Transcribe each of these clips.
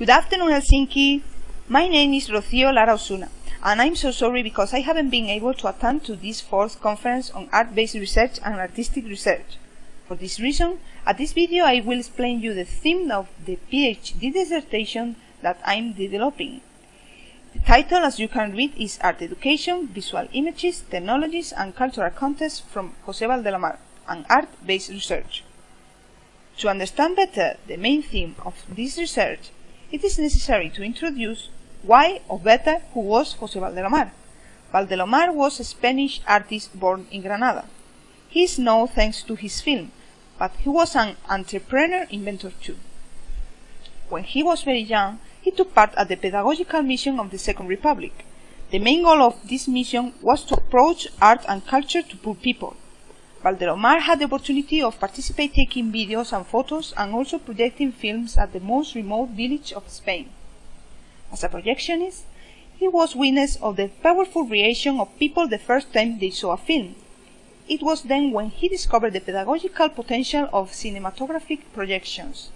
Good afternoon, Helsinki. My name is Rocío Lara Osuna, and I'm so sorry because I haven't been able to attend to this fourth conference on art-based research and artistic research. For this reason, at this video I will explain you the theme of the PhD dissertation that I'm developing. The title, as you can read, is Art Education, Visual Images, Technologies and Cultural Context from José Omar and Art-Based Research. To understand better the main theme of this research, it is necessary to introduce why, or better, who was José Omar. Omar was a Spanish artist born in Granada. He is known thanks to his film, but he was an entrepreneur-inventor too. When he was very young, he took part at the pedagogical mission of the Second Republic. The main goal of this mission was to approach art and culture to poor people. Omar had the opportunity of participating taking videos and photos and also projecting films at the most remote village of Spain. As a projectionist, he was witness of the powerful reaction of people the first time they saw a film. It was then when he discovered the pedagogical potential of cinematographic projections.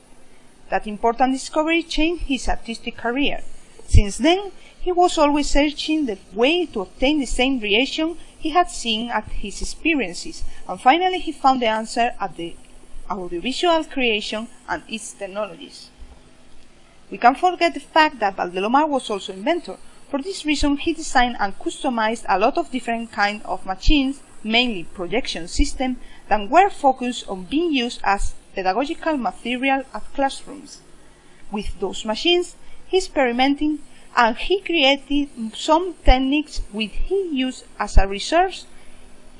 That important discovery changed his artistic career. Since then, he was always searching the way to obtain the same reaction he had seen at his experiences, and finally he found the answer at the audiovisual creation and its technologies. We can't forget the fact that Omar was also an inventor. For this reason, he designed and customized a lot of different kinds of machines, mainly projection systems, that were focused on being used as pedagogical material at classrooms. With those machines, he experimented and he created some techniques which he used as a resource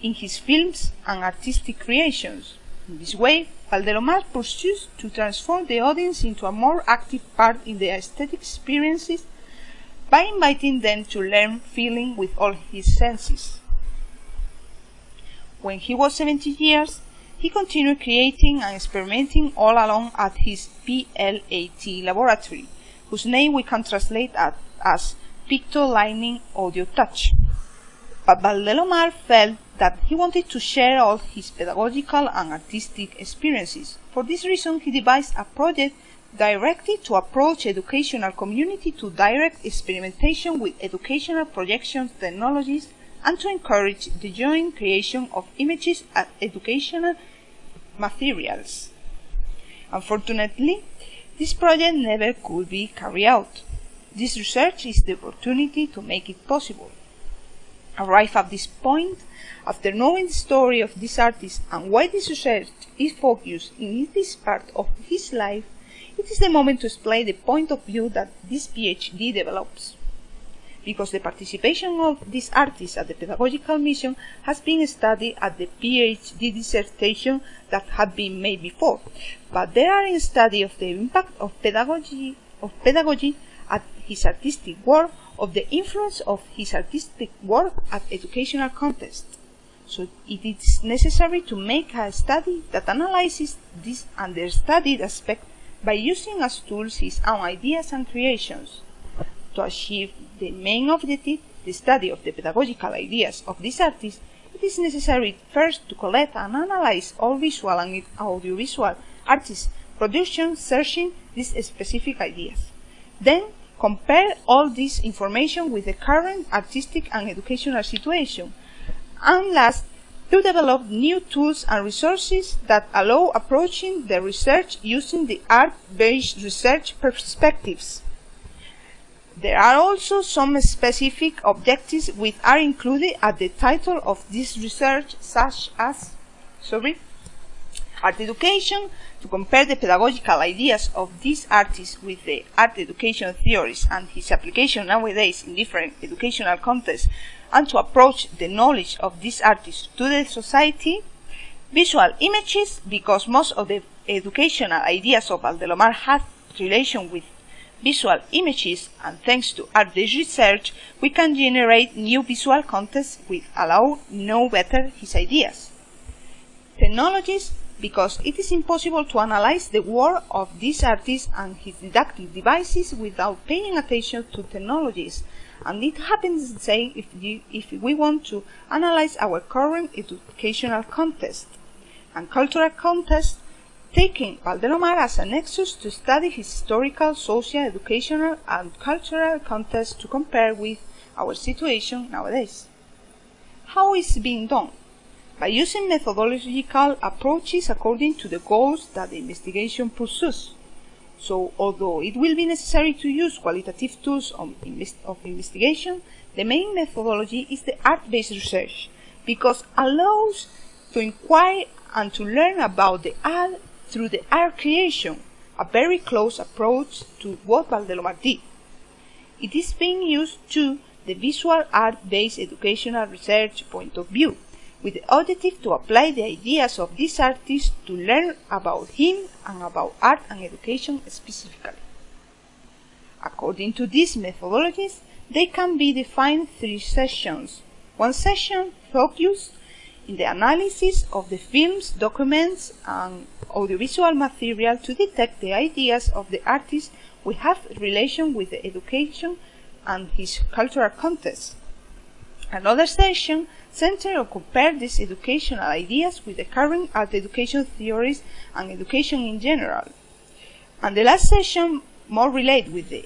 in his films and artistic creations. In this way, Omar pursues to transform the audience into a more active part in the aesthetic experiences by inviting them to learn feeling with all his senses. When he was 70 years, he continued creating and experimenting all along at his PLAT laboratory, whose name we can translate as Picto Lightning Audio Touch. But Omar felt that he wanted to share all his pedagogical and artistic experiences. For this reason, he devised a project directed to approach educational community to direct experimentation with educational projection technologies and to encourage the joint creation of images and educational materials. Unfortunately, this project never could be carried out. This research is the opportunity to make it possible. Arrived at this point, after knowing the story of this artist and why this research is focused in this part of his life, it is the moment to explain the point of view that this PhD develops. Because the participation of this artist at the pedagogical mission has been studied at the PhD dissertation that had been made before, but there are in study of the impact of pedagogy at his artistic work, of the influence of his artistic work at educational context. So it is necessary to make a study that analyzes this understudied aspect by using as tools his own ideas and creations. To achieve the main objective, the study of the pedagogical ideas of this artist, it is necessary first to collect and analyze all visual and audiovisual artists' productions searching these specific ideas. Then compare all this information with the current artistic and educational situation, and last, to develop new tools and resources that allow approaching the research using the art-based research perspectives. There are also some specific objectives which are included at the title of this research, such as art education, to compare the pedagogical ideas of this artist with the art education theories and his application nowadays in different educational contexts, and to approach the knowledge of this artist to the society. Visual images, because most of the educational ideas of Omar had relation with visual images, and thanks to art-based research, we can generate new visual contexts which allow know better his ideas. Technologies, because it is impossible to analyze the work of this artist and his didactic devices without paying attention to technologies, and it happens the same if we want to analyze our current educational context and cultural context. taking Valdelomar as a nexus to study his historical, social, educational, and cultural context to compare with our situation nowadays. How is it being done? By using methodological approaches according to the goals that the investigation pursues. So, although it will be necessary to use qualitative tools of investigation, the main methodology is the art-based research, because it allows to inquire and to learn about the art through the art creation, a very close approach to what Valdelomar did. It is being used to the visual art-based educational research point of view, with the objective to apply the ideas of this artist to learn about him and about art and education specifically. According to these methodologies, they can be defined 3 sessions. One session focused in the analysis of the films, documents, and audiovisual material to detect the ideas of the artist we have in relation with the education and his cultural context. Another session centered on compare these educational ideas with the current art education theories and education in general. And the last session, more related with the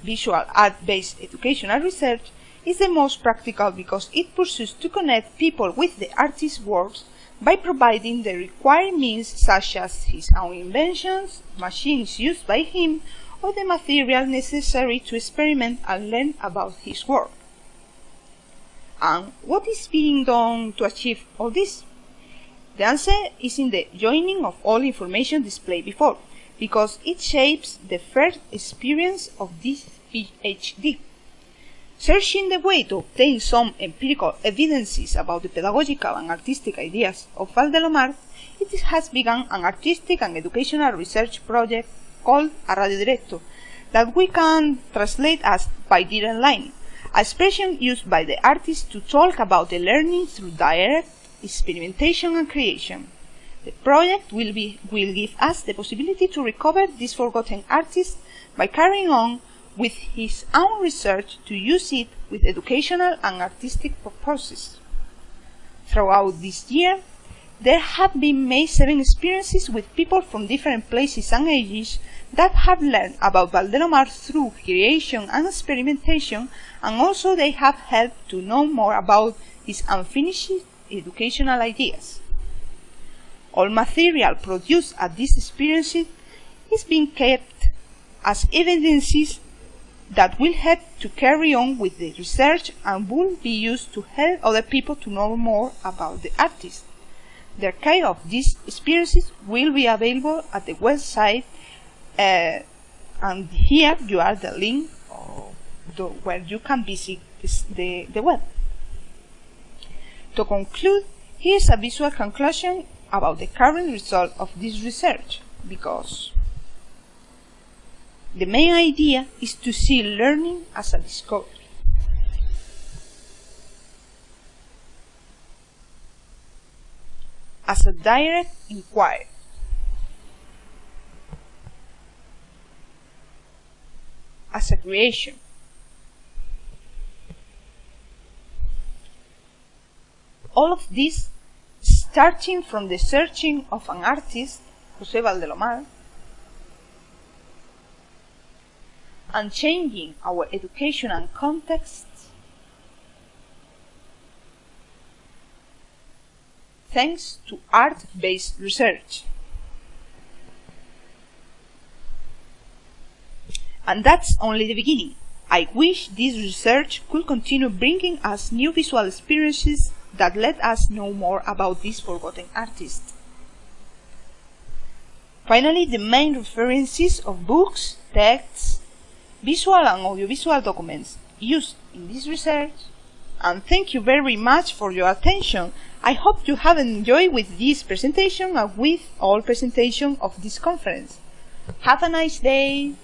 visual art-based educational research, is the most practical because it pursues to connect people with the artist's works by providing the required means such as his own inventions, machines used by him, or the material necessary to experiment and learn about his work. And what is being done to achieve all this? The answer is in the joining of all information displayed before, because it shapes the first experience of this PhD. Searching the way to obtain some empirical evidences about the pedagogical and artistic ideas of Valdelomar, it has begun an artistic and educational research project called a radio directo, that we can translate as by direct line, a expression used by the artist to talk about the learning through direct experimentation and creation. The project will give us the possibility to recover this forgotten artist by carrying on with his own research to use it with educational and artistic purposes. Throughout this year, there have been made 7 experiences with people from different places and ages that have learned about Valdelomar through creation and experimentation, and also they have helped to know more about his unfinished educational ideas. All material produced at these experiences is being kept as evidences that will help to carry on with the research and will be used to help other people to know more about the artist. The archive of these experiences will be available at the website, and here you are the link where you can visit the web. To conclude, here is a visual conclusion about the current result of this research, because the main idea is to see learning as a discovery. As a direct inquiry. As a creation. All of this starting from the searching of an artist, José Valdelomar, and changing our education and context thanks to art-based research. And that's only the beginning. I wish this research could continue bringing us new visual experiences that let us know more about this forgotten artist. Finally, the main references of books, texts, visual and audiovisual documents used in this research. And thank you very much for your attention. I hope you have enjoyed with this presentation and with all presentation of this conference. Have a nice day.